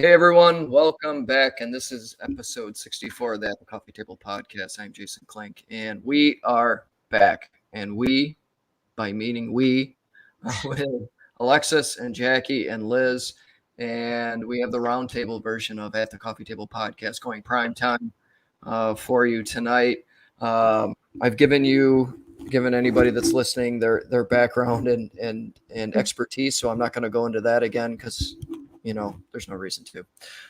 Hey everyone, welcome back. And this is episode 64 of the Apple Coffee Table Podcast. I'm Jason Klink, and we are back. And we, by meaning we, with Alexis and Jackie and Liz. And we have the roundtable version of At the Coffee Table Podcast going prime time for you tonight. I've given anybody that's listening their background and expertise, so I'm not going to go into that again because there's no reason to.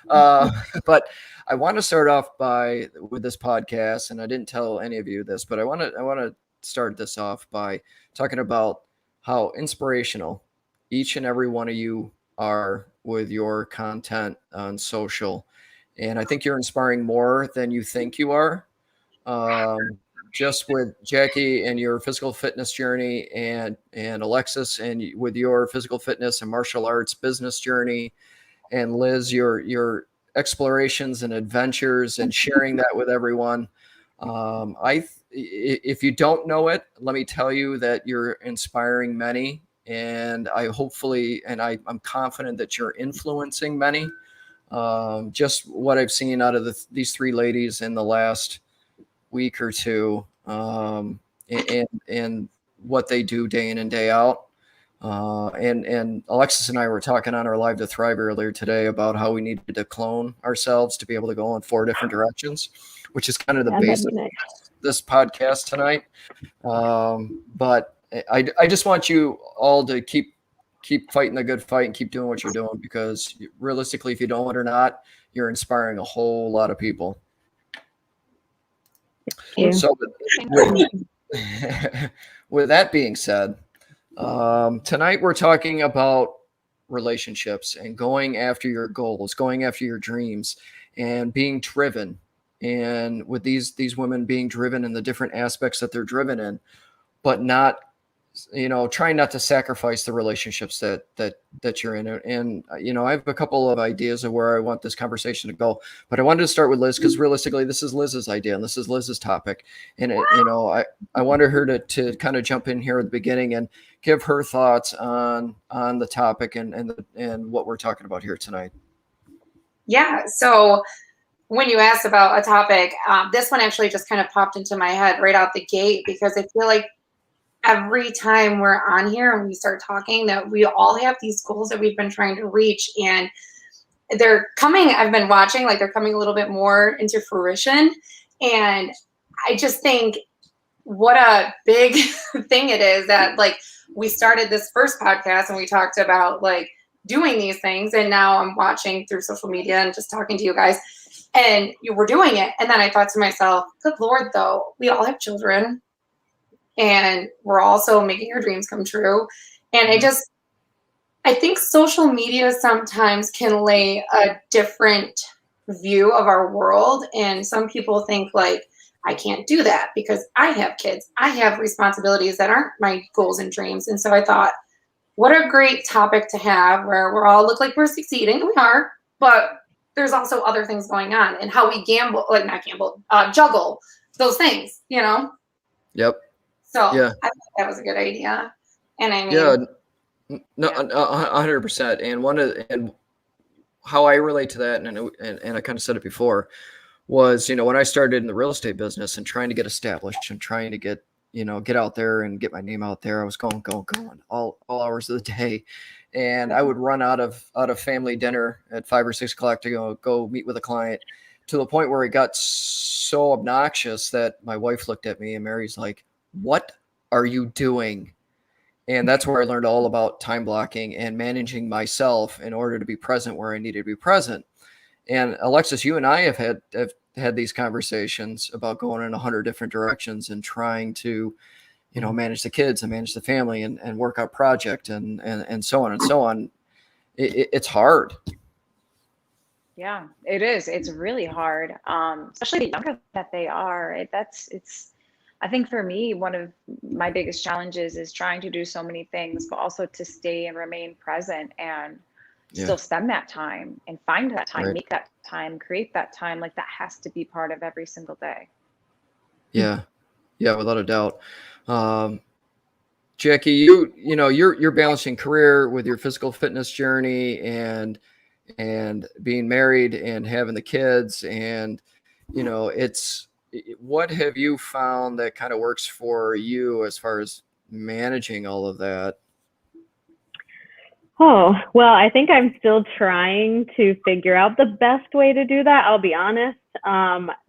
But I want to start off with this podcast, and I didn't tell any of you this, but I want to start this off by talking about how inspirational each and every one of you are with your content on social. And I think you're inspiring more than you think you are. Just with Jackie and your physical fitness journey, and Alexis and with your physical fitness and martial arts business journey, and Liz, your explorations and adventures and sharing that with everyone. If you don't know it, let me tell you that you're inspiring many, and I'm confident that you're influencing many. Just what I've seen out of these three ladies in the last week or two, and what they do day in and day out. And Alexis and I were talking on our Live to Thrive earlier today about how we needed to clone ourselves to be able to go in 4 different directions, which is kind of the base of this podcast tonight. But I just want you all to keep fighting the good fight and keep doing what you're doing, because realistically, if you don't or not, you're inspiring a whole lot of people. So with that being said, tonight we're talking about relationships and going after your goals, going after your dreams, and being driven. And with these women being driven in the different aspects that they're driven in, but not, trying not to sacrifice the relationships that you're in. And, I have a couple of ideas of where I want this conversation to go, but I wanted to start with Liz, because realistically, this is Liz's idea and this is Liz's topic. And, I wanted her to kind of jump in here at the beginning and give her thoughts on the topic and what we're talking about here tonight. Yeah. So when you asked about a topic, this one actually just kind of popped into my head right out the gate, because I feel like every time we're on here and we start talking, that we all have these goals that we've been trying to reach, and they're coming. I've been watching, like, they're coming a little bit more into fruition. And I just think what a big thing it is that, like, we started this first podcast and we talked about, like, doing these things. And now I'm watching through social media and just talking to you guys, and we're doing it. And then I thought to myself, good Lord, though, we all have children, and we're also making our dreams come true. And I think social media sometimes can lay a different view of our world. And some people think, like, I can't do that because I have kids. I have responsibilities that aren't my goals and dreams. And so I thought, what a great topic to have, where we all look like we're succeeding. We are, but there's also other things going on, and how we juggle those things, Yep. So yeah. I thought that was a good idea. And I mean, yeah, no, 100%. And how I relate to that, and I kind of said it before, was, when I started in the real estate business and trying to get established and trying to get out there and get my name out there, I was going all hours of the day. And I would run out of family dinner at 5 or 6 o'clock to go meet with a client, to the point where it got so obnoxious that my wife looked at me and Mary's like, "What are you doing?" And that's where I learned all about time blocking and managing myself in order to be present where I needed to be present. And Alexis, you and I have had these conversations about going in 100 different directions and trying to, manage the kids and manage the family and work out project and so on and so on. It's hard. Yeah, it is. It's really hard, especially the younger that they are. I think for me, one of my biggest challenges is trying to do so many things, but also to stay and remain present and still spend that time and find that time, make that time, create that time. Like, that has to be part of every single day. Yeah, without a doubt. Jackie, you're balancing career with your physical fitness journey and and being married and having the kids, and what have you found that kind of works for you as far as managing all of that? Oh, well, I think I'm still trying to figure out the best way to do that. I'll be honest.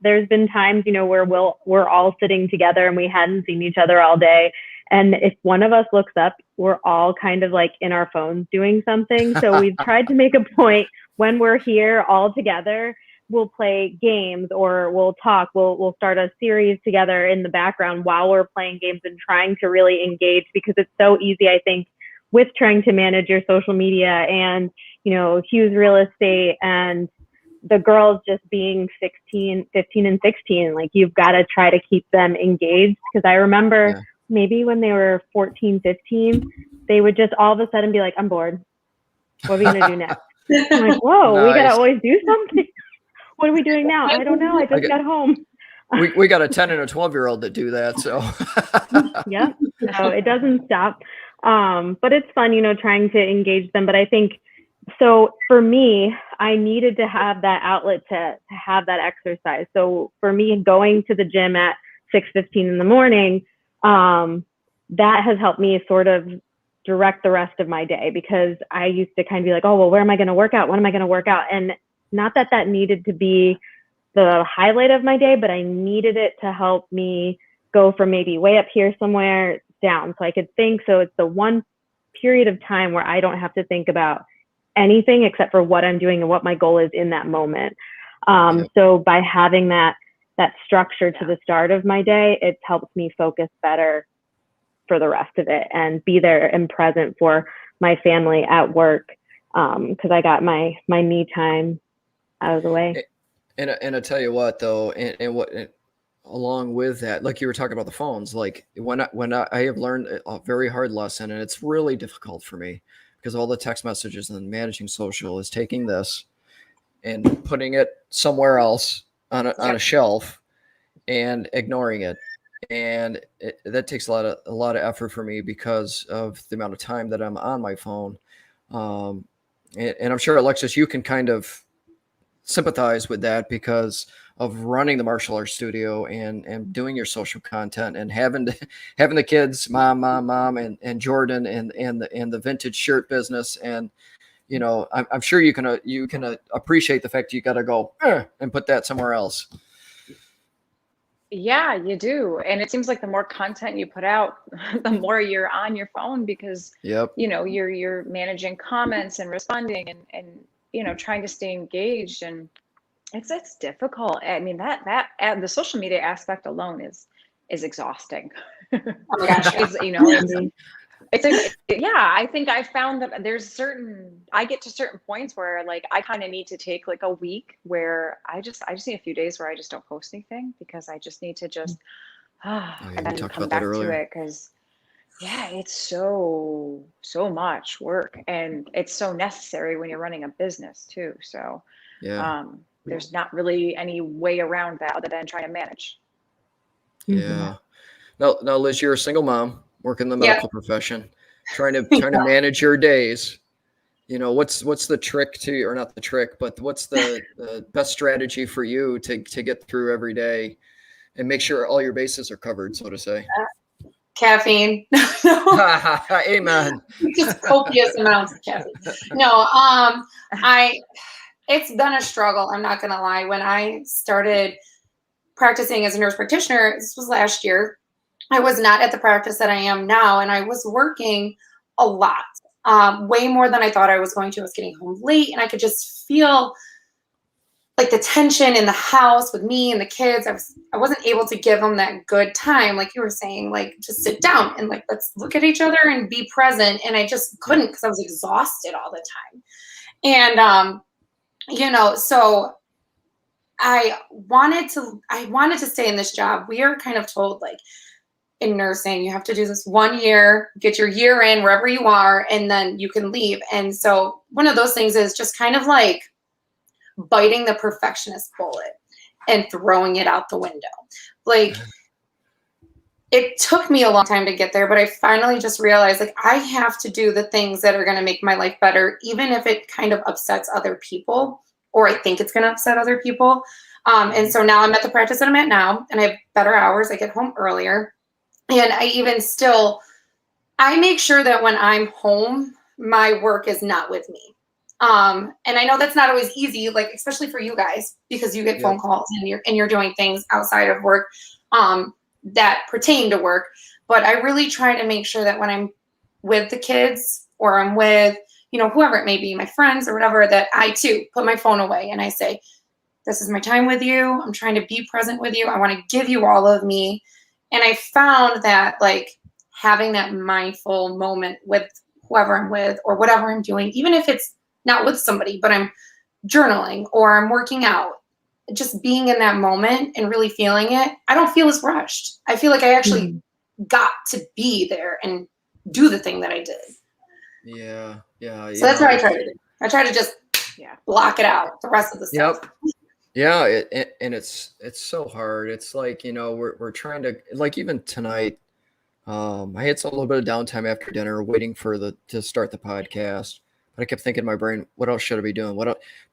There's been times, where we're all sitting together and we hadn't seen each other all day. And if one of us looks up, we're all kind of like in our phones doing something. So we've tried to make a point when we're here all together, we'll play games or we'll talk. We'll start a series together in the background while we're playing games and trying to really engage, because it's so easy, I think, with trying to manage your social media and, Hughes real estate and the girls just being 15 and 16, like you've got to try to keep them engaged. Because I remember maybe when they were 14, 15, they would just all of a sudden be like, I'm bored. What are we going to do next? I'm like, whoa, Nice. We got to always do something. What are we doing now? I don't know. I just got home. We got a 10 and a 12-year-old that do that. So yeah, so it doesn't stop. But it's fun, trying to engage them. But I think, so for me, I needed to have that outlet to have that exercise. So for me, going to the gym at 6:15 in the morning, that has helped me sort of direct the rest of my day, because I used to kind of be like, oh, well, where am I going to work out? When am I going to work out? And not that needed to be the highlight of my day, but I needed it to help me go from maybe way up here somewhere down so I could think. So it's the one period of time where I don't have to think about anything except for what I'm doing and what my goal is in that moment. So by having that structure to the start of my day, it's helped me focus better for the rest of it and be there and present for my family at work, because I got my me time out of the way. And I tell you what, though, along with that, like you were talking about the phones, like when I have learned a very hard lesson, and it's really difficult for me because all the text messages and managing social is taking this and putting it somewhere else on a shelf and ignoring it. And that takes a lot of effort for me because of the amount of time that I'm on my phone. And I'm sure, Alexis, you can kind of sympathize with that because of running the martial arts studio and doing your social content and having the kids, mom, and Jordan and the vintage shirt business. And, I'm sure you can appreciate the fact you got to go and put that somewhere else. Yeah, you do. And it seems like the more content you put out, the more you're on your phone because, you're managing comments and responding and trying to stay engaged. And it's difficult. I mean, that the social media aspect alone is exhausting. Oh my gosh. I think I found that I get to certain points where like I kind of need to take like a week where I just need a few days where I just don't post anything because I just need to and then come back to it because it's so much work and it's so necessary when you're running a business too. So there's not really any way around that other than trying to manage. Yeah. Now, Liz, you're a single mom working in the medical profession, trying to manage your days. What's the trick or not the trick, but what's the best strategy for you to get through every day and make sure all your bases are covered, so to say? Caffeine. Amen. Just copious amounts of caffeine. No, it's been a struggle. I'm not going to lie. When I started practicing as a nurse practitioner, this was last year, I was not at the practice that I am now. And I was working a lot, way more than I thought I was going to. I was getting home late and I could just feel like the tension in the house with me and the kids. I wasn't able to give them that good time. Like you were saying, like just sit down and like, let's look at each other and be present. And I just couldn't because I was exhausted all the time. And, so I wanted to stay in this job. We are kind of told like in nursing, you have to do this 1 year, get your year in wherever you are, and then you can leave. And so one of those things is just kind of like biting the perfectionist bullet and throwing it out the window. Like it took me a long time to get there, but I finally just realized like I have to do the things that are going to make my life better, even if it kind of upsets other people, or I think it's going to upset other people. And so now I'm at the practice that I'm at now, and I have better hours. I get home earlier, and I make sure that when I'm home, my work is not with me. And I know that's not always easy, like especially for you guys, because you get phone calls and you're doing things outside of work that pertain to work. But I really try to make sure that when I'm with the kids or I'm with, whoever it may be, my friends or whatever, that I too put my phone away and I say, this is my time with you. I'm trying to be present with you. I want to give you all of me. And I found that like having that mindful moment with whoever I'm with or whatever I'm doing, even if it's not with somebody, but I'm journaling or I'm working out, just being in that moment and really feeling it, I don't feel as rushed. I feel like I actually got to be there and do the thing that I did. Yeah. So that's what I try to do. I try to just block it out, the rest of the stuff. Yeah, and it's so hard. It's like, we're trying to, like, even tonight, I had a little bit of downtime after dinner waiting to start the podcast. But I kept thinking in my brain, what else should I be doing?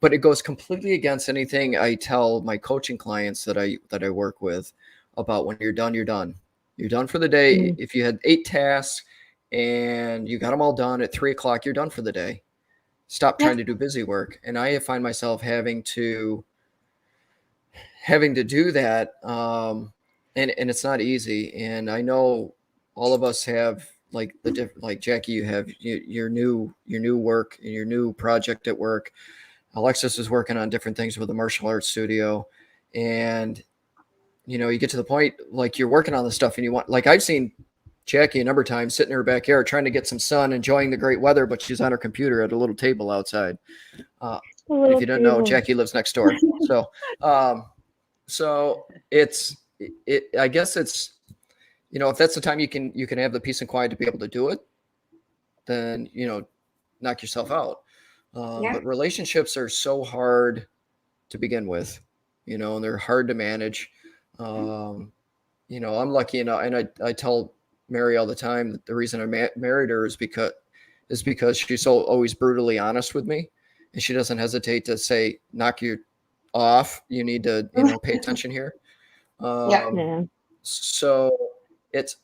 But it goes completely against anything I tell my coaching clients that I work with about when you're done, you're done. You're done for the day. If you had 8 tasks and you got them all done at 3:00, you're done for the day. Stop trying to do busy work. And I find myself having to do that. And it's not easy. And I know all of us have like like Jackie, you have your new work and your new project at work. Alexis is working on different things with the martial arts studio. And, you get to the point, like you're working on this stuff and you want, like I've seen Jackie a number of times sitting in her backyard, trying to get some sun, enjoying the great weather, but she's on her computer at a little table outside. If you didn't know, Jackie lives next door. So, I guess it's, if that's the time you can have the peace and quiet to be able to do it, then, knock yourself out. But relationships are so hard to begin with, and they're hard to manage. I'm lucky enough, and I tell Mary all the time that the reason I married her is because she's so always brutally honest with me, and she doesn't hesitate to say, knock you off. You need to, pay attention here. So it's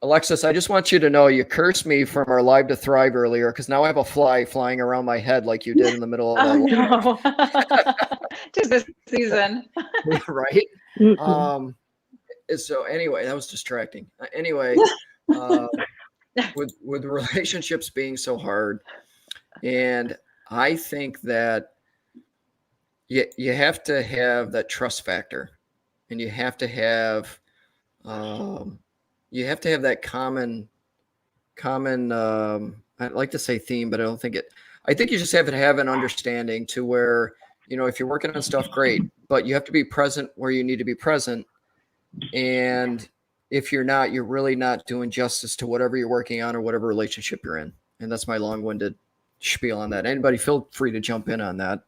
Alexis, I just want you to know you cursed me from our Live to Thrive earlier because now I have a fly flying around my head like you did in the middle of no. Just this season. Right? So anyway, that was distracting. Anyway, with relationships being so hard, and I think that you have to have that trust factor, and you have to have that common I'd like to say theme, but I think you just have to have an understanding to where, if you're working on stuff, great, but you have to be present where you need to be present. And if you're not, you're really not doing justice to whatever you're working on or whatever relationship you're in. And that's my long-winded spiel on that. Anybody feel free to jump in on that.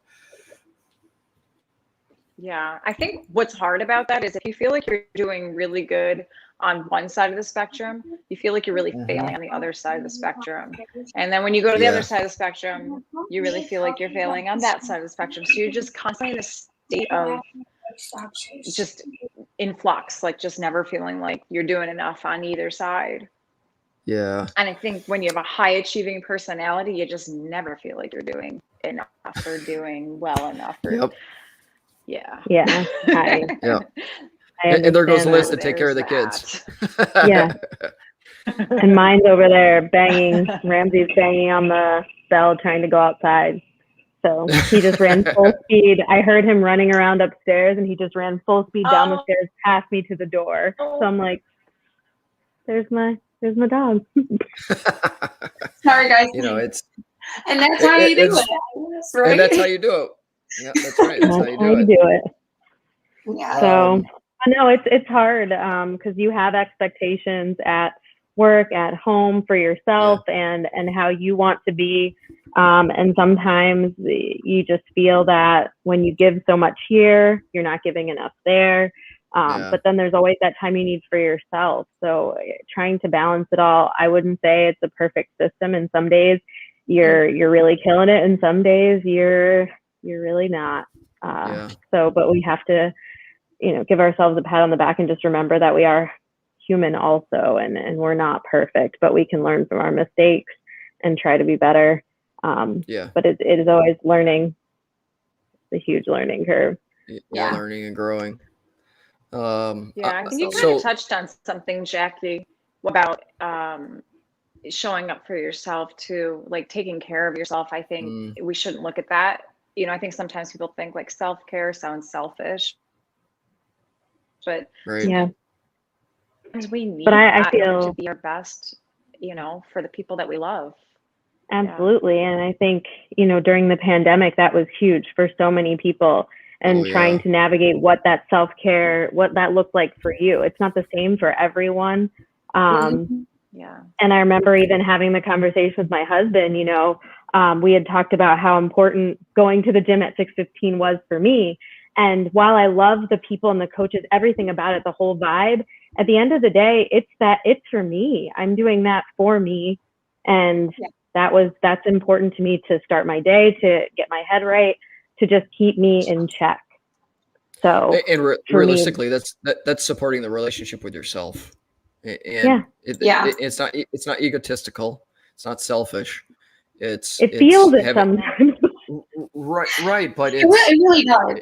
Yeah, I think what's hard about that is if you feel like you're doing really good on one side of the spectrum, you feel like you're really failing on the other side of the spectrum. And then when you go to the other side of the spectrum, you really feel like you're failing on that side of the spectrum. So you're just constantly in a state of just in flux, like just never feeling like you're doing enough on either side. Yeah. And I think when you have a high achieving personality, you just never feel like you're doing enough or doing well enough. Or, Yeah. And there goes Liz to take care of the kids. Yeah. And mine's over there banging. Ramsey's banging on the bell trying to go outside. So he just ran full speed. I heard him running around upstairs, and he just ran full speed down the stairs past me to the door. So I'm like, there's my dog. Sorry, guys. It's and that's how you do it. Right? And that's how you do it. Yeah, that's right. That's how you do it. Yeah. So no, it's hard because you have expectations at work, at home for yourself, and how you want to be. And sometimes you just feel that when you give so much here, you're not giving enough there. But then there's always that time you need for yourself. So trying to balance it all, I wouldn't say it's a perfect system. And some days you're really killing it, and some days you're really not. So, but we have to, give ourselves a pat on the back and just remember that we are human also, and we're not perfect, but we can learn from our mistakes and try to be better. But it is always learning. It's a huge learning curve. Learning and growing. I think you kind of touched on something, Jackie, about showing up for yourself too, like taking care of yourself. I think we shouldn't look at that. I think sometimes people think like self-care sounds selfish, but because we need I feel to be our best, for the people that we love. Absolutely. And I think, during the pandemic, that was huge for so many people, and trying to navigate what that self-care, what that looked like for you. It's not the same for everyone. And I remember even having the conversation with my husband, we had talked about how important going to the gym at 6:15 was for me. And while I love the people and the coaches, everything about it, the whole vibe, at the end of the day, it's for me. I'm doing that for me. And that's important to me to start my day, to get my head right, to just keep me in check. So, and realistically, that's supporting the relationship with yourself. And it's not egotistical. It's not selfish. It feels it sometimes. Right. But it really does.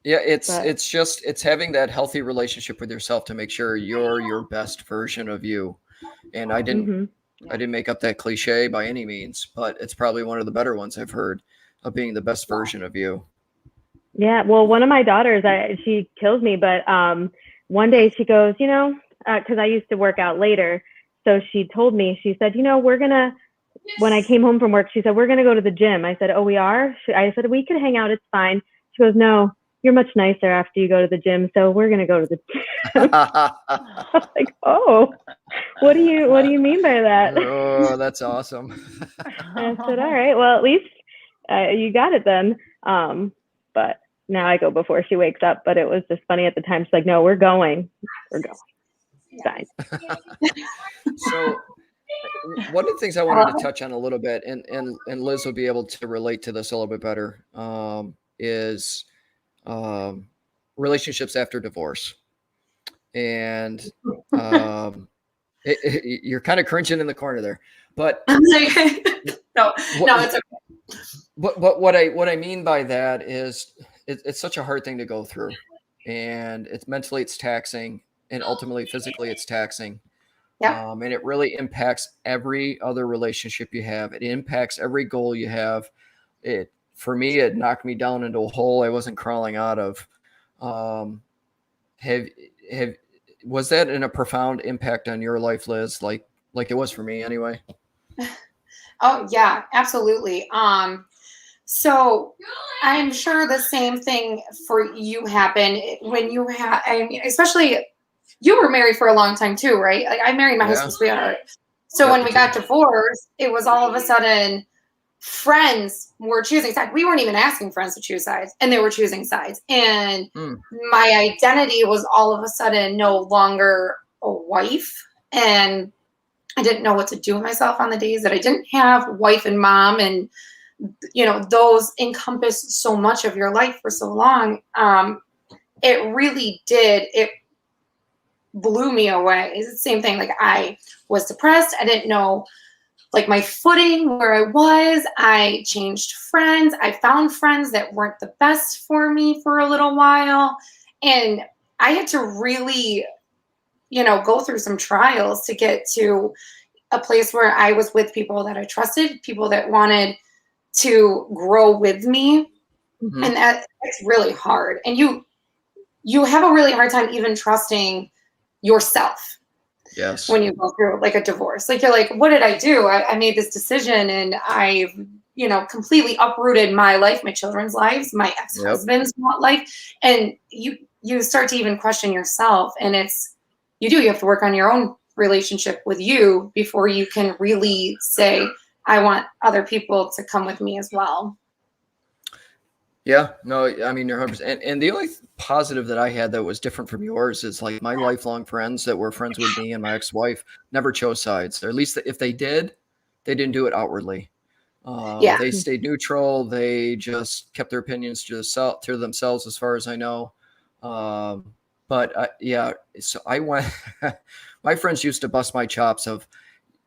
Yeah, it's having that healthy relationship with yourself to make sure you're your best version of you. And I didn't make up that cliche by any means, but it's probably one of the better ones I've heard, of being the best version of you. Yeah. Well, one of my daughters, she kills me, but one day she goes, because I used to work out later. So she told me, she said, when I came home from work, she said, we're going to go to the gym. I said, oh, we are? I said, we can hang out. It's fine. She goes, no, you're much nicer after you go to the gym. So we're going to go to the gym. I was like, oh, what do you mean by that? Oh, that's awesome. I said, all right, well, at least you got it then. But now I go before she wakes up, but it was just funny at the time. She's like, no, we're going. Fine. So one of the things I wanted to touch on a little bit, and Liz will be able to relate to this a little bit better, is relationships after divorce. And you're kind of cringing in the corner there, but no, it's okay. But what I mean by that is it's such a hard thing to go through, and it's mentally it's taxing, and ultimately physically it's taxing. And it really impacts every other relationship you have. It impacts every goal you have. For me, it knocked me down into a hole I wasn't crawling out of. Was that in a profound impact on your life, Liz? Like it was for me anyway. Oh yeah, absolutely. So I'm sure the same thing for you happened when you had, especially you were married for a long time too, right? Like I married my high school sweetheart. So when we got divorced, it was all of a sudden friends were choosing sides. We weren't even asking friends to choose sides, and they were choosing sides. And my identity was all of a sudden no longer a wife. And I didn't know what to do with myself on the days that I didn't have wife and mom. And, those encompass so much of your life for so long. It really did. It blew me away. It's the same thing. Like I was depressed. I didn't know like my footing, where I was. I changed friends. I found friends that weren't the best for me for a little while. And I had to really, go through some trials to get to a place where I was with people that I trusted, people that wanted to grow with me. Mm-hmm. And that's really hard. And you have a really hard time even trusting yourself. Yes. When you go through like a divorce, like you're like, what did I do? I made this decision, and I've, completely uprooted my life, my children's lives, my ex-husband's life. And you start to even question yourself. And you have to work on your own relationship with you before you can really say, I want other people to come with me as well. Yeah, no, I mean, you're 100%. And the only positive that I had that was different from yours is like my lifelong friends that were friends with me and my ex-wife never chose sides. Or at least if they did, they didn't do it outwardly. Yeah. They stayed neutral. They just kept their opinions to themselves, as far as I know. But yeah, so I went. My friends used to bust my chops of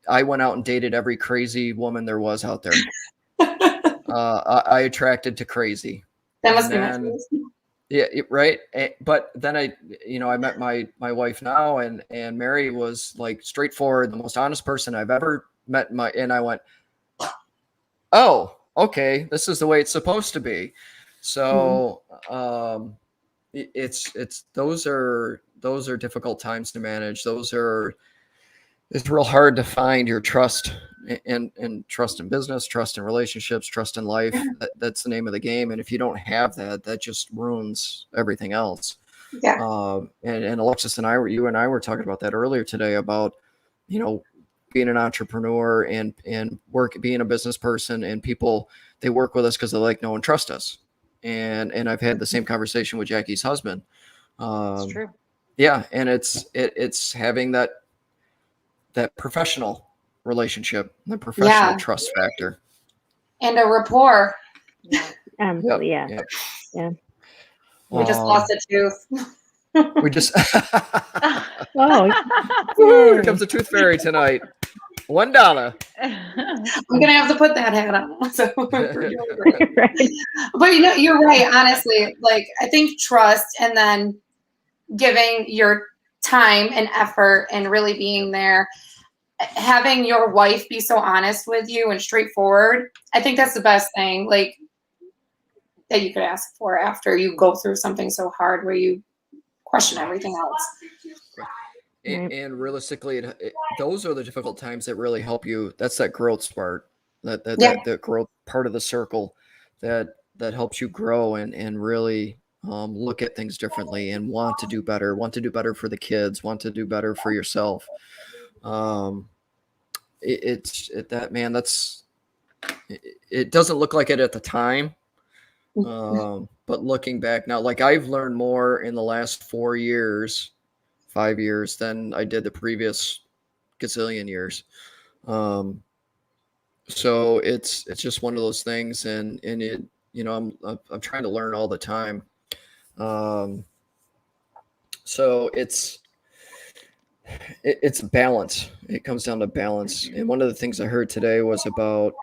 I went out and dated every crazy woman there was out there. I attracted to crazy. That must And be then, nice. yeah, right. But then I met my wife now, and Mary was like straightforward, the most honest person I've ever met. And I went, oh, okay, this is the way it's supposed to be. So it's those are difficult times to manage. It's real hard to find your trust and trust in business, trust in relationships, trust in life. That's the name of the game. And if you don't have that, that just ruins everything else. Yeah. And Alexis and you and I were talking about that earlier today about, being an entrepreneur and being a business person, and people, they work with us because they like, know, and trust us. And I've had the same conversation with Jackie's husband. It's true. Yeah. And it's having that professional relationship, the professional trust factor, and a rapport. Absolutely. Yeah. We just lost a tooth. We just Here comes the tooth fairy tonight. $1. I'm gonna have to put that hat on. So right. But you're right, honestly. Like, I think trust, and then giving your time and effort and really being there, having your wife be so honest with you and straightforward. I think that's the best thing, like, that you could ask for after you go through something so hard where you question everything else. And realistically, those are the difficult times that really help you. That's that growth part, that growth part of the circle that helps you grow and really look at things differently and want to do better for the kids, want to do better for yourself. It doesn't look like it at the time. But looking back now, like I've learned more in the last 5 years than I did the previous gazillion years. So it's just one of those things, and it, I'm trying to learn all the time. So it's balance. It comes down to balance. And one of the things I heard today was about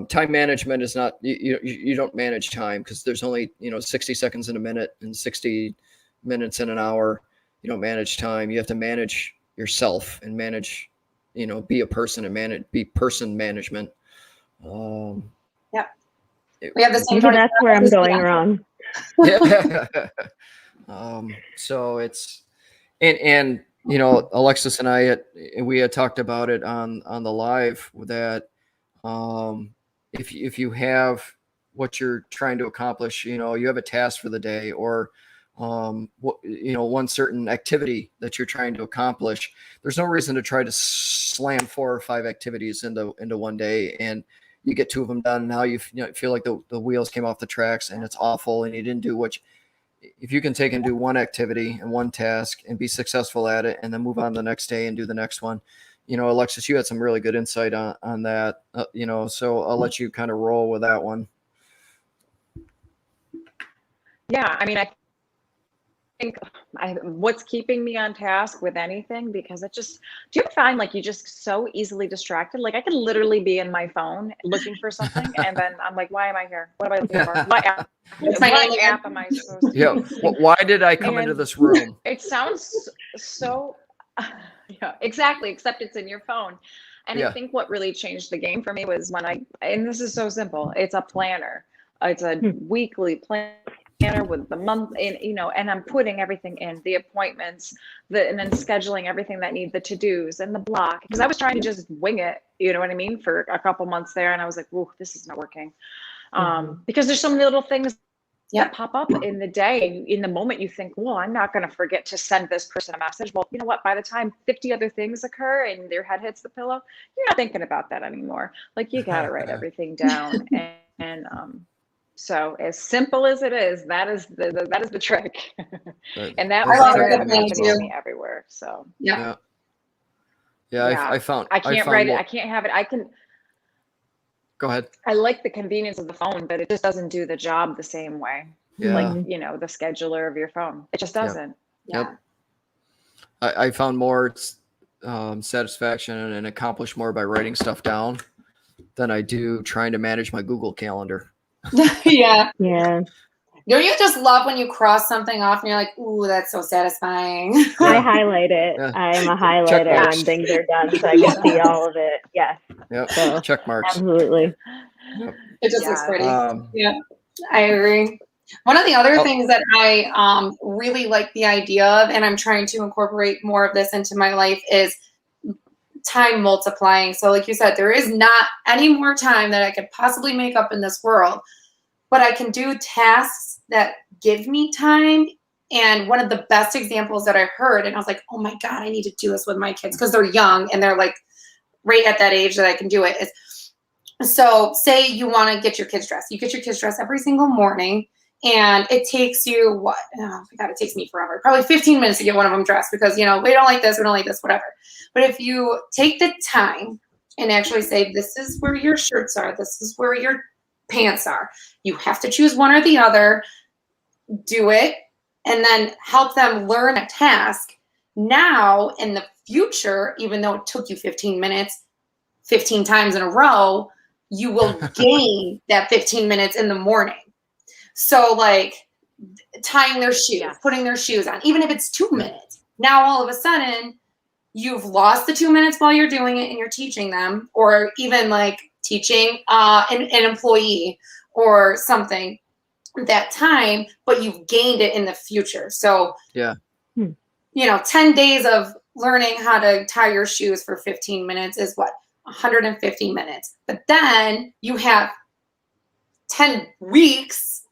time management is not, you don't manage time because there's only, 60 seconds in a minute and 60 minutes in an hour. You don't manage time. You have to manage yourself and manage, be a person and be person management. Yeah. We have the same. Maybe that's where I'm going wrong. Yeah. So it's, and Alexis and I we had talked about it on the live that if you have what you're trying to accomplish, you have a task for the day, or one certain activity that you're trying to accomplish, there's no reason to try to slam 4 or 5 activities into one day, and you get 2 of them done. Now you feel like the wheels came off the tracks and it's awful and you didn't do if you can take and do one activity and one task and be successful at it and then move on the next day and do the next one. Alexis, you had some really good insight on that, so I'll let you kind of roll with that one. Yeah. I mean, I think what's keeping me on task with anything, because do you find like you just so easily distracted? Like I could literally be in my phone looking for something and then I'm like, why am I here? What am I looking for? What app am I supposed to use? Why did I come into this room? It sounds so, yeah, exactly. Except it's in your phone. And I think what really changed the game for me was and this is so simple. It's a planner. It's a weekly planner with the month and I'm putting everything in, the appointments, and then scheduling everything that need the to-dos and the block, because I was trying to just wing it, you know what I mean, for a couple months there, and I was like, whoa, this is not working. Because there's so many little things that pop up in the day. In the moment you think, well, I'm not going to forget to send this person a message. Well, you know what, by the time 50 other things occur and their head hits the pillow, you're not thinking about that anymore. Like, you got to write everything down. And So as simple as it is, that is the trick. And that I love one that accompanies too. me everywhere. So Yeah. Yeah. I found I can't found write it. more- I can't have it. I can. Go ahead. I like the convenience of the phone, but it just doesn't do the job the same way. Yeah. Like, you know, the scheduler of your phone. It just doesn't. Yeah. I found more satisfaction and accomplish more by writing stuff down than I do trying to manage my Google Calendar. Yeah. Yeah. Don't you just love when you cross something off and you're like, ooh, that's so satisfying? I highlight it. Yeah. I am a highlighter Check marks. when things are done, so I can see all of it. Yes, Yep. So, Check marks. absolutely. It just looks pretty. Um, Yeah, I agree. One of the other Oh. things that I really like the idea of, and I'm trying to incorporate more of this into my life, is time multiplying. So like you said, there is not any more time that I could possibly make up in this world, but I can do tasks that give me time. And one of the best examples that I heard, and I was like, oh my God, I need to do this with my kids because they're young and they're like right at that age that I can do it. So say you want to get your kids dressed. You get your kids dressed every single morning. And it takes you what? Oh my God, it takes me forever. Probably 15 minutes to get one of them dressed because, you know, we don't like this, whatever. But if you take the time and actually say, this is where your shirts are, this is where your pants are, you have to choose one or the other, do it, and then help them learn a task. Now, in the future, even though it took you 15 minutes, 15 times in a row, you will gain that 15 minutes in the morning. So like tying their shoes, putting their shoes on, even if it's 2 minutes, now all of a sudden you've lost the 2 minutes while you're doing it and you're teaching them, or even like teaching an employee or something that time, but you've gained it in the future. So, you know, 10 days of learning how to tie your shoes for 15 minutes is what? 150 minutes. But then you have 10 weeks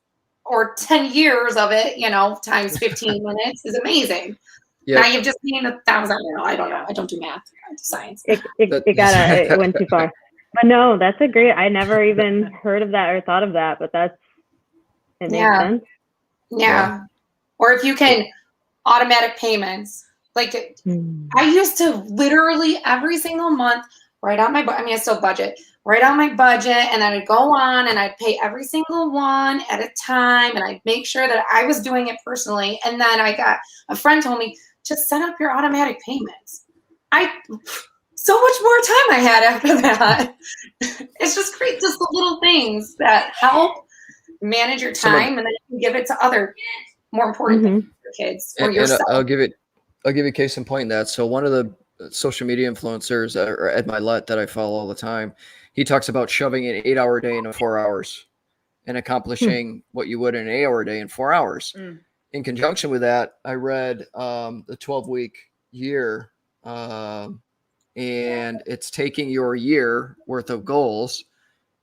or 10 years of it, you know, times 15 minutes is amazing. Yep. Now you've just gained 1,000. I don't know. I don't do math. I do science. It went too far. But no, that's a great, I never even heard of that or thought of that, but it makes sense. Yeah. Or if you can automatic payments, like I used to literally every single month write out my, I still budget, write out my budget, and then I'd go on and I'd pay every single one at a time, and I'd make sure that I was doing it personally. And then a friend told me, just set up your automatic payments. So much more time I had after that. It's just great, just the little things that help manage your time, and then you can give it to other more important things for your kids or yourself. I'll give you a case in point in that. So one of the social media influencers, or Ed Milet, that I follow all the time, he talks about shoving an 8-hour day into 4 hours and accomplishing what you would in an 8-hour day in 4 hours. In conjunction with that, I read the 12-week year, and it's taking your year worth of goals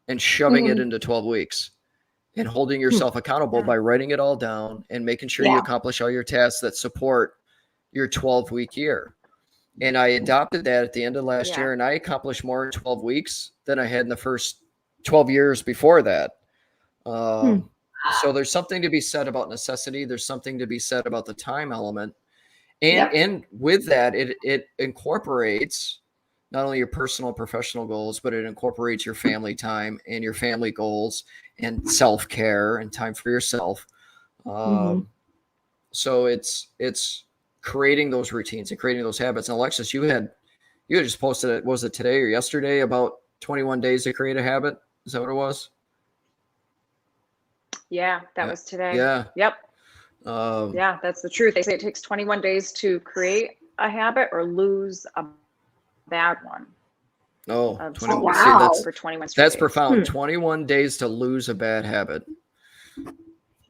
and shoving it into 12 weeks and holding yourself accountable by writing it all down and making sure you accomplish all your tasks that support your 12-week year. And I adopted that at the end of last year, and I accomplished more in 12 weeks than I had in the first 12 years before that. So there's something to be said about necessity. There's something to be said about the time element. And with that, it incorporates not only your personal and professional goals, but it incorporates your family time and your family goals and self-care and time for yourself. So it's creating those routines and creating those habits. And Alexis, you had just posted it, was it today or yesterday, about 21 days to create a habit? Is that what it was? Yeah, that was today. Yeah. Yep. Yeah, that's the truth. They say it takes 21 days to create a habit or lose a bad one. Oh, 21. Wow. For 21 that's days. profound. 21 days to lose a bad habit.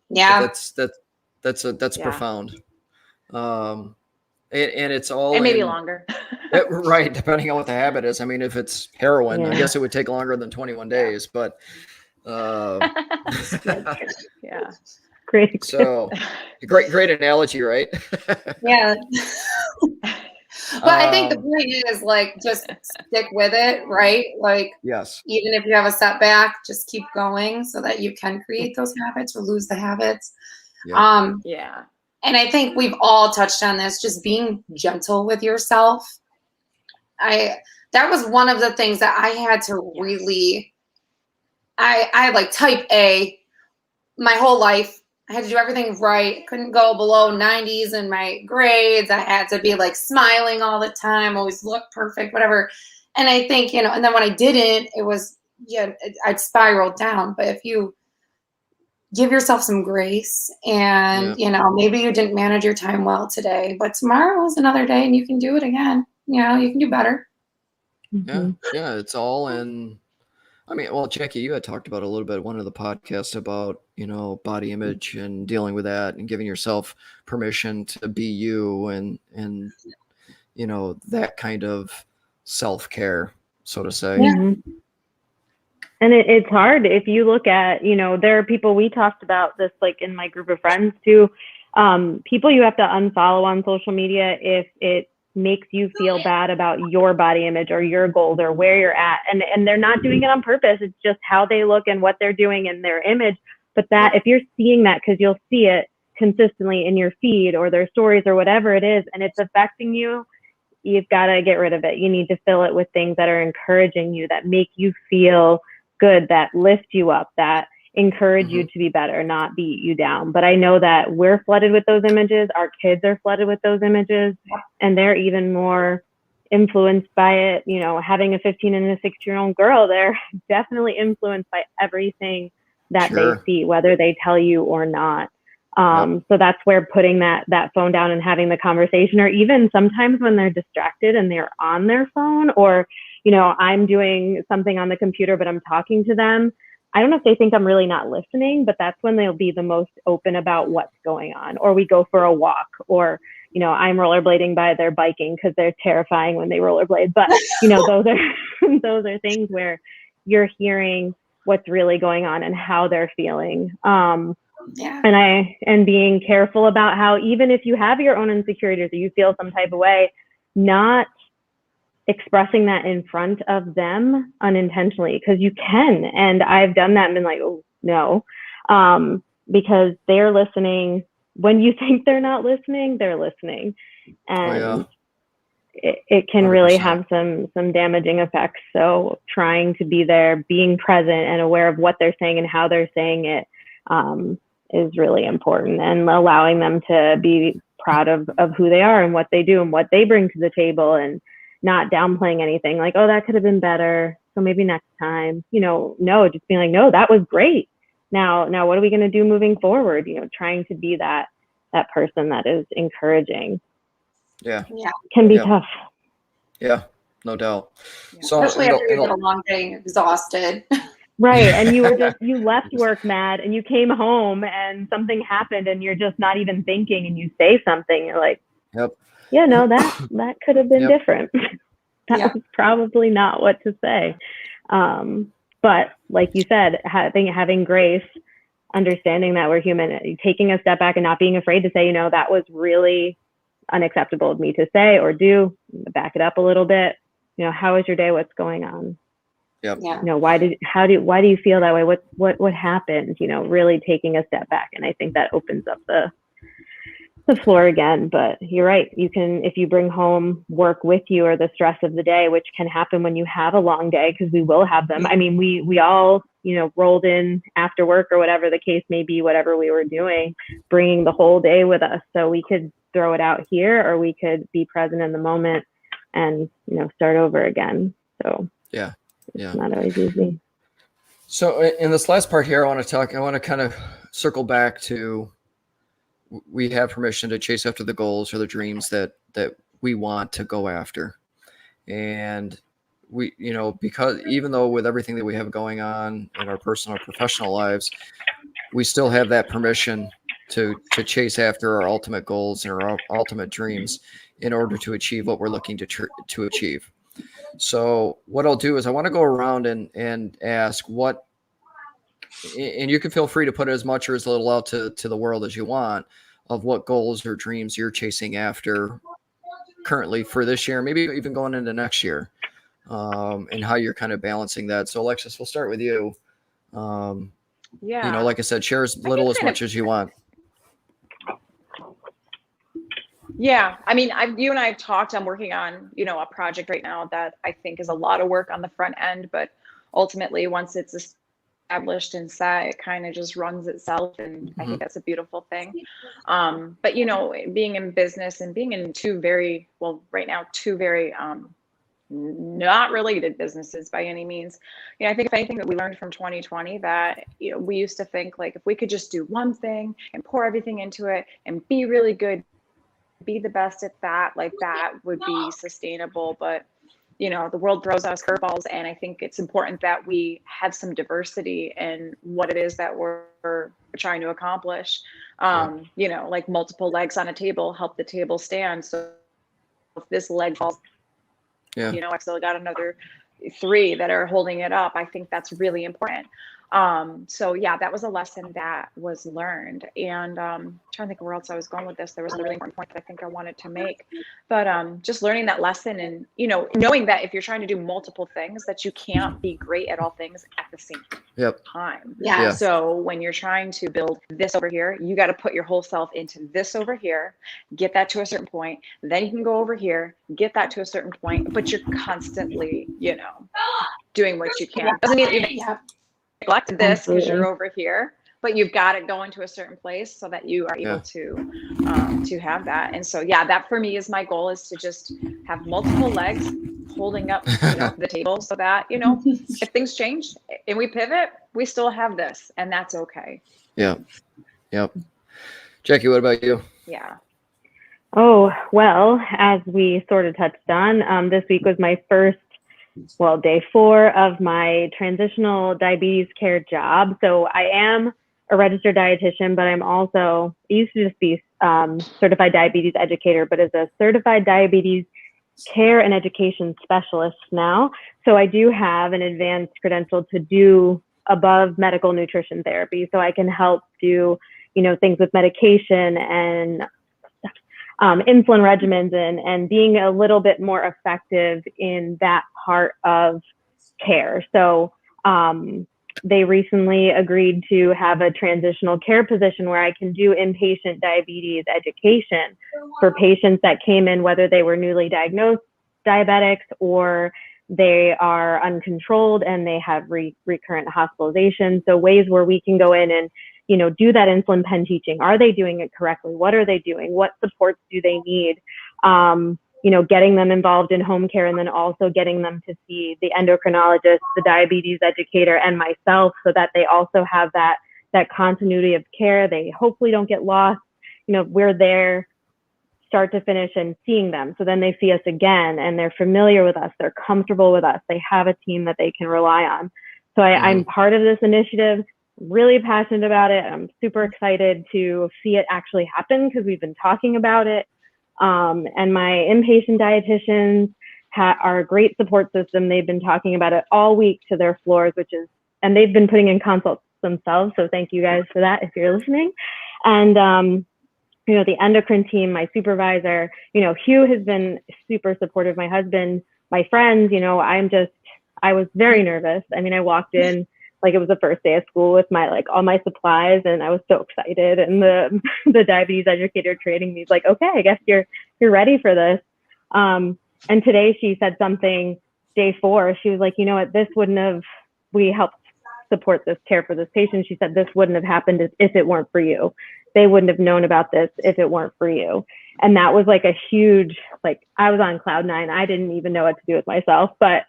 Yeah. That's profound. And it's all, and maybe longer. Right, depending on what the habit is. I mean, if it's heroin, I guess it would take longer than 21 days, but yeah. Great. So great analogy, right? Yeah. But I think the point is like just stick with it, right? Like Yes. even if you have a setback, just keep going so that you can create those habits or lose the habits. Yeah. Yeah. And I think we've all touched on this, just being gentle with yourself. That was one of the things that I had to really, I had like type A my whole life. I had to do everything right. Couldn't go below 90s in my grades. I had to be like smiling all the time, always look perfect, whatever. And I think, and then when I didn't, it was, I'd spiraled down. But if you give yourself some grace and, maybe you didn't manage your time well today, but tomorrow is another day and you can do it again. You can do better. Yeah. Yeah. It's all in. I mean, well, Jackie, you had talked about a little bit one of the podcasts about, body image and dealing with that and giving yourself permission to be you and that kind of self-care, so to say. And it's hard if you look at, there are people, we talked about this like in my group of friends too, people you have to unfollow on social media if it makes you feel bad about your body image or your goals or where you're at. And they're not doing it on purpose. It's just how they look and what they're doing in their image. But that if you're seeing that, because you'll see it consistently in your feed or their stories or whatever it is, and it's affecting you, you've got to get rid of it. You need to fill it with things that are encouraging you, that make you feel good, that lift you up, that encourage you to be better, not beat you down. But I know that we're flooded with those images. Our kids are flooded with those images, and they're even more influenced by it. Having a 15 and a 16-year-old girl, they're definitely influenced by everything that they see, whether they tell you or not. So that's where putting that phone down and having the conversation, or even sometimes when they're distracted and they're on their phone, or, I'm doing something on the computer, but I'm talking to them. I don't know if they think I'm really not listening, but that's when they'll be the most open about what's going on. Or we go for a walk, or, I'm rollerblading by their biking because they're terrifying when they rollerblade. But, those are things where you're hearing what's really going on and how they're feeling. And being careful about how, even if you have your own insecurities or you feel some type of way, not expressing that in front of them unintentionally, because you can. And I've done that and been like, oh no, because they're listening. When you think they're not listening, they're listening. And it can 100%. Really have some damaging effects. So trying to be there, being present and aware of what they're saying and how they're saying it, is really important, and allowing them to be proud of who they are and what they do and what they bring to the table, and not downplaying anything like, oh, that could have been better, so maybe next time, no, just being like, no, that was great. Now what are we going to do moving forward? Trying to be that person that is encouraging. Yeah. Can be tough. Yeah, no doubt. Yeah. So especially after you've been a long day, exhausted. Right. And you left work mad and you came home and something happened and you're just not even thinking, and you say something, you're like, yeah, no, that could have been different. That was probably not what to say. But like you said, having grace, understanding that we're human, taking a step back and not being afraid to say, that was really unacceptable of me to say or do, back it up a little bit. How was your day? What's going on? Yep. Yeah. Why do you feel that way? What happened? Really taking a step back. And I think that opens up the floor again. But you're right. You can, if you bring home work with you or the stress of the day, which can happen when you have a long day, because we will have them. I mean, we all, rolled in after work or whatever the case may be, whatever we were doing, bringing the whole day with us. So we could throw it out here, or we could be present in the moment and, start over again. So it's not always easy. So in this last part here, I want to kind of circle back to, we have permission to chase after the goals or the dreams that we want to go after. And we, because even though with everything that we have going on in our personal or professional lives, we still have that permission to chase after our ultimate goals and our ultimate dreams in order to achieve what we're looking to achieve. So what I'll do is I want to go around and ask what, and you can feel free to put as much or as little out to the world as you want, of what goals or dreams you're chasing after currently for this year, maybe even going into next year, and how you're kind of balancing that. So Alexis, we'll start with you. Yeah. You know, like I said, share as little as much as you want. Yeah, I mean, you and I have talked. I'm working on, you know, a project right now that I think is a lot of work on the front end, but ultimately, once it's established and set, it kind of just runs itself, and I think that's a beautiful thing. But you know, being in business and being in two very not related businesses by any means. You know, I think if anything that we learned from 2020, that, you know, we used to think like if we could just do one thing and pour everything into it and be really good, be the best at that, like that would be sustainable. But you know, the world throws us curveballs, and I think it's important that we have some diversity in what it is that we're trying to accomplish. You know, like multiple legs on a table help the table stand. So if this leg falls, you know, I've still got another 3 that are holding it up. I think that's really important. So yeah, that was a lesson that was learned. And trying to think where else I was going with this. There was a really important point that I think I wanted to make, but just learning that lesson, and you know, knowing that if you're trying to do multiple things, that you can't be great at all things at the same time. Yeah. So when you're trying to build this over here, you got to put your whole self into this over here, get that to a certain point, then you can go over here, get that to a certain point, but you're constantly, you know, doing what you can. Doesn't mean that you neglect this because you're over here, but you've got it going to a certain place so that you are able to have that. And so yeah, that for me is my goal, is to just have multiple legs holding up, you know, the table, so that, you know, if things change and we pivot, we still have this, and that's okay. Yep. Jackie, what about you? Yeah. Oh, well, as we sort of touched on, this week was my first, day 4 of my transitional diabetes care job. So I am a registered dietitian, but I'm also, I used to just be certified diabetes educator, but as a certified diabetes care and education specialist now. So I do have an advanced credential to do above medical nutrition therapy. So I can help do, you know, things with medication and insulin regimens, and being a little bit more effective in that part of care. So they recently agreed to have a transitional care position where I can do inpatient diabetes education for patients that came in, whether they were newly diagnosed diabetics or they are uncontrolled and they have recurrent hospitalization. So ways where we can go in and, you know, do that insulin pen teaching. Are they doing it correctly? What are they doing? What supports do they need? You know, getting them involved in home care, and then also getting them to see the endocrinologist, the diabetes educator, and myself, so that they also have that continuity of care. They hopefully don't get lost. You know, we're there start to finish and seeing them. So then they see us again and they're familiar with us. They're comfortable with us. They have a team that they can rely on. So I'm part of this initiative, really passionate about it. I'm super excited to see it actually happen because we've been talking about it. And my inpatient dietitians are a great support system. They've been talking about it all week to their floors, and they've been putting in consults themselves. So thank you guys for that if you're listening. And, you know, the endocrine team, my supervisor, you know, Hugh has been super supportive. My husband, my friends, you know, I was very nervous. I mean, I walked in like it was the first day of school with all my supplies, and I was so excited. And the diabetes educator training me is like, okay, I guess you're ready for this. And today she said something, day 4, she was like, you know what, we helped support this care for this patient. She said, this wouldn't have happened if it weren't for you. They wouldn't have known about this if it weren't for you. And that was like a huge, I was on cloud 9. I didn't even know what to do with myself, but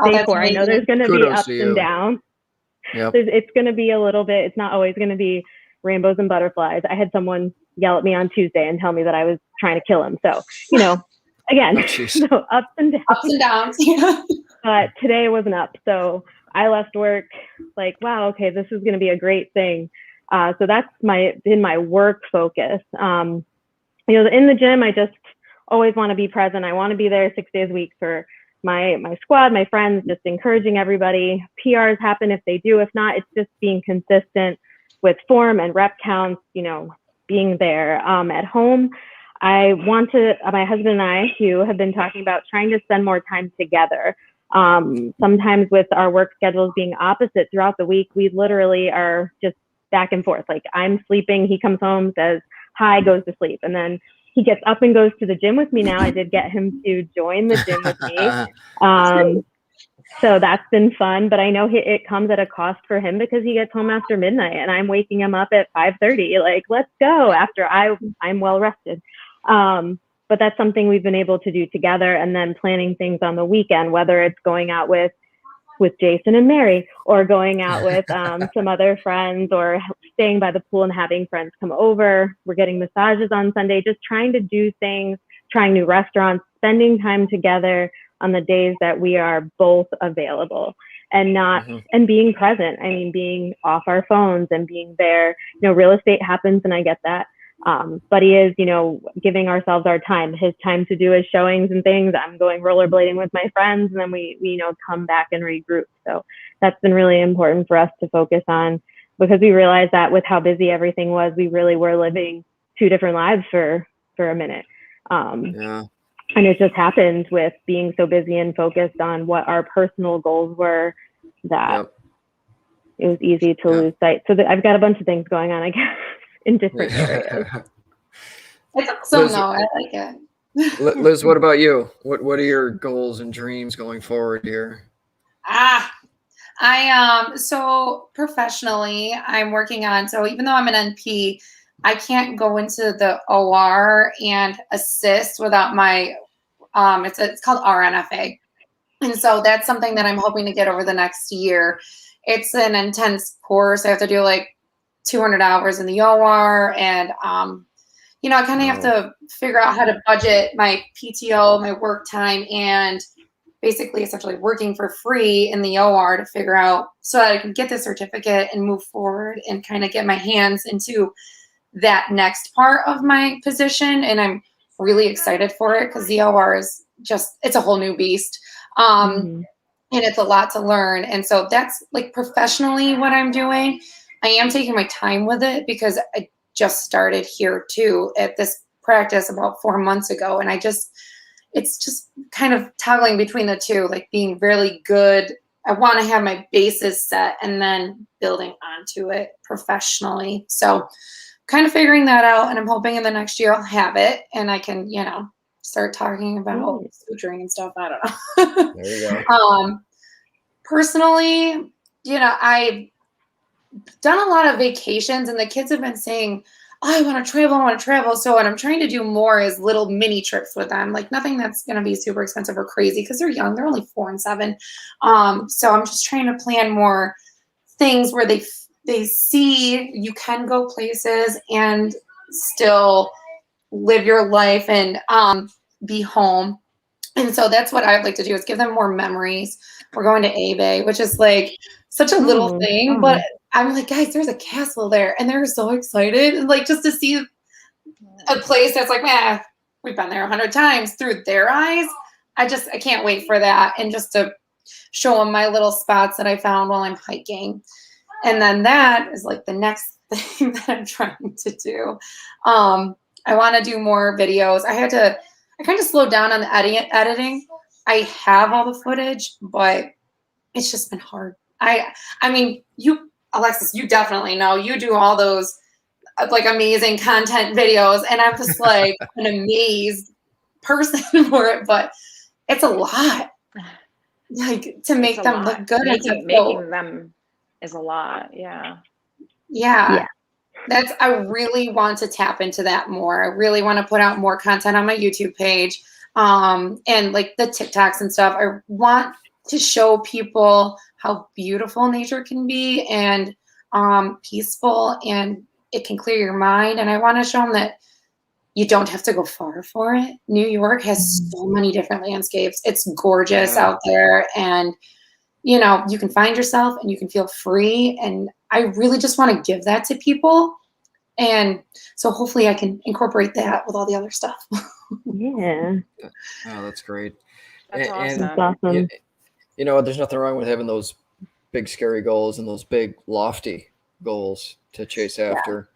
day 4, I know there's going to be ups and downs. Yep. It's going to be a little bit, it's not always going to be rainbows and butterflies. I had someone yell at me on Tuesday and tell me that I was trying to kill him. So, you know, again, so ups and downs. Ups and downs. Yeah. But today was an up. So I left work like, wow, okay, this is going to be a great thing. So that's been my work focus. You know, in the gym, I just always want to be present. I want to be there 6 days a week for my squad, my friends, just encouraging everybody. PRs happen if they do. If not, it's just being consistent with form and rep counts, you know, being there. At home, my husband and I, Hugh, have been talking about trying to spend more time together. Sometimes with our work schedules being opposite throughout the week, we literally are just back and forth. Like I'm sleeping, he comes home, says hi, goes to sleep. And then he gets up and goes to the gym with me now. I did get him to join the gym with me. So that's been fun, but I know it comes at a cost for him because he gets home after midnight and I'm waking him up at 5:30. Like, let's go after I'm well rested. But that's something we've been able to do together, and then planning things on the weekend, whether it's going out with Jason and Mary, or going out with some other friends, or staying by the pool and having friends come over. We're getting massages on Sunday, just trying to do things, trying new restaurants, spending time together on the days that we are both available, and not and being present. I mean, being off our phones and being there. You know, real estate happens, and I get that. But he is, you know, giving ourselves our time, his time to do his showings and things. I'm going rollerblading with my friends, and then we you know, come back and regroup. So that's been really important for us to focus on, because we realized that with how busy everything was, we really were living two different lives for a minute. And it just happened with being so busy and focused on what our personal goals were, that it was easy to lose sight. So I've got a bunch of things going on, I guess, in different areas. It's awesome, though. I like it. Liz, what about you? What are your goals and dreams going forward here? So professionally, I'm working on, so even though I'm an NP, I can't go into the OR and assist without my, it's called RNFA. And so that's something that I'm hoping to get over the next year. It's an intense course. I have to do like 200 hours in the OR, and, you know, I kind of have to figure out how to budget my PTO, my work time, and basically essentially working for free in the OR to figure out so that I can get the certificate and move forward and kind of get my hands into that next part of my position. And I'm really excited for it because the OR is just, it's a whole new beast. And it's a lot to learn. And so that's like professionally what I'm doing. I am taking my time with it because I just started here too at this practice about 4 months ago. And it's just kind of toggling between the two, like being really good. I want to have my bases set and then building onto it professionally. So kind of figuring that out, and I'm hoping in the next year I'll have it and I can, you know, start talking about suturing and stuff. I don't know. There you go. Personally, you know, I've done a lot of vacations, and the kids have been saying, oh, I want to travel. So what I'm trying to do more is little mini trips with them, like nothing that's going to be super expensive or crazy because they're young. They're only 4 and 7. So I'm just trying to plan more things where they see you can go places and still live your life and be home. And so that's what I'd like to do, is give them more memories. We're going to A-Bay, which is like such a little thing, but I'm like, guys, there's a castle there, and they're so excited, and like just to see a place that's like, man, we've been there 100 times through their eyes. I can't wait for that, and just to show them my little spots that I found while I'm hiking. And then that is like the next thing that I'm trying to do. I want to do more videos. I kind of slowed down on the editing. I have all the footage, but it's just been hard. I mean, Alexis, you definitely know, you do all those like amazing content videos, and I'm just like an amazed person for it, but it's a lot. Like to make them look good. Making them is a lot. Yeah. I really want to tap into that more. I really want to put out more content on my YouTube page, and like the TikToks and stuff. I want to show people how beautiful nature can be, and peaceful, and it can clear your mind. And I want to show them that you don't have to go far for it. New York has so many different landscapes. It's gorgeous out there, and you know, you can find yourself and you can feel free. And I really just want to give that to people. And so hopefully I can incorporate that with all the other stuff. Yeah. Oh, that's great. That's awesome. That's awesome. You know, there's nothing wrong with having those big, scary goals and those big, lofty goals to chase after.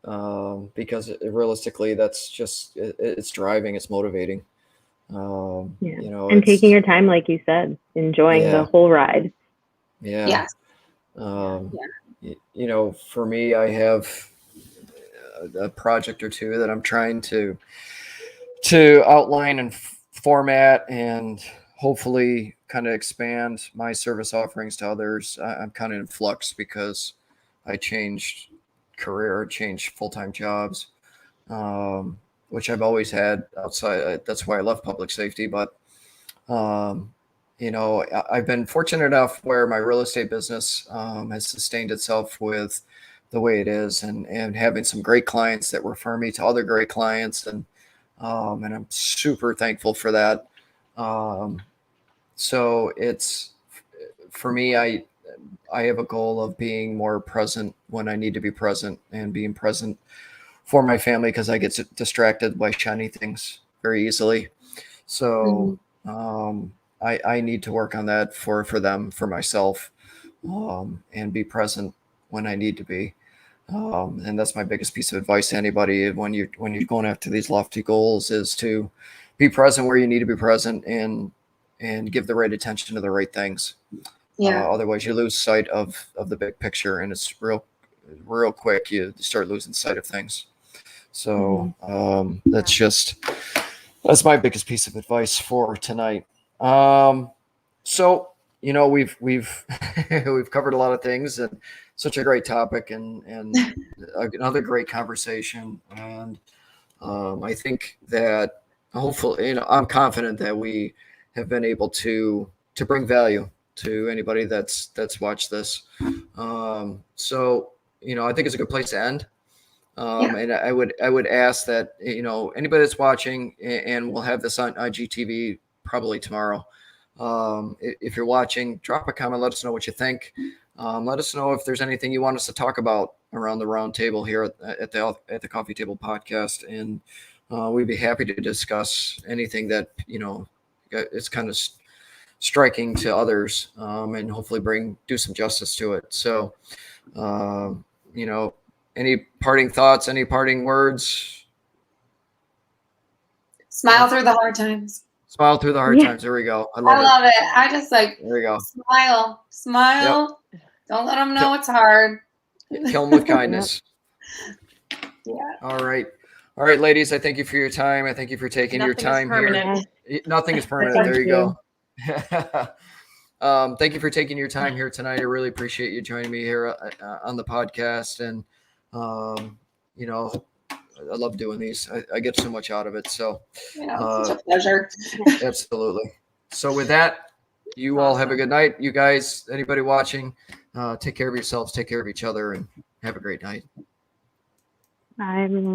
because realistically, that's just it's driving, it's motivating. Yeah. You know, And taking it's your time, like you said, enjoying the yeah, whole ride. yeah. Yes. You know, for me, I have a project or two that I'm trying to outline and format and hopefully kind of expand my service offerings to others. I'm kind of in flux because I changed career, changed full-time jobs, which I've always had outside. That's why I left public safety. But, you know, I've been fortunate enough where my real estate business has sustained itself with the way it is, and having some great clients that refer me to other great clients, and I'm super thankful for that. So it's for me, I have a goal of being more present when I need to be present, and being present for my family, because I get distracted by shiny things very easily. So I need to work on that for them, for myself, and be present when I need to be. And that's my biggest piece of advice to anybody when you're going after these lofty goals, is to be present where you need to be present, and give the right attention to the right things. Yeah. Otherwise, you lose sight of the big picture, and it's real quick you start losing sight of things. So that's my biggest piece of advice for tonight. So, you know, we've we've covered a lot of things, and such a great topic, and another great conversation. And I think that hopefully, you know, I'm confident that we have been able to bring value to anybody that's watched this. So, you know, I think it's a good place to end. And I would ask that, you know, anybody that's watching, and we'll have this on IGTV probably tomorrow. If you're watching, drop a comment. Let us know what you think. Let us know if there's anything you want us to talk about around the round table here at the Coffee Table Podcast, and we'd be happy to discuss anything that, you know, is kind of striking to others, and hopefully do some justice to it. So, you know, any parting thoughts, any parting words? Smile through the hard times. Smile through the hard times. There we go. I love it. I just like, there we go. Smile. Yep. Don't let them know it's hard. Kill them with kindness. Yeah. All right, ladies. I thank you for your time. I thank you for taking your time here. Nothing is permanent. There you go. Thank you for taking your time here tonight. I really appreciate you joining me here on the podcast. And, you know, I love doing these. I get so much out of it. So it's such a pleasure. Absolutely. So with that, you all have a good night. You guys, anybody watching, take care of yourselves, take care of each other, and have a great night. Bye, everyone.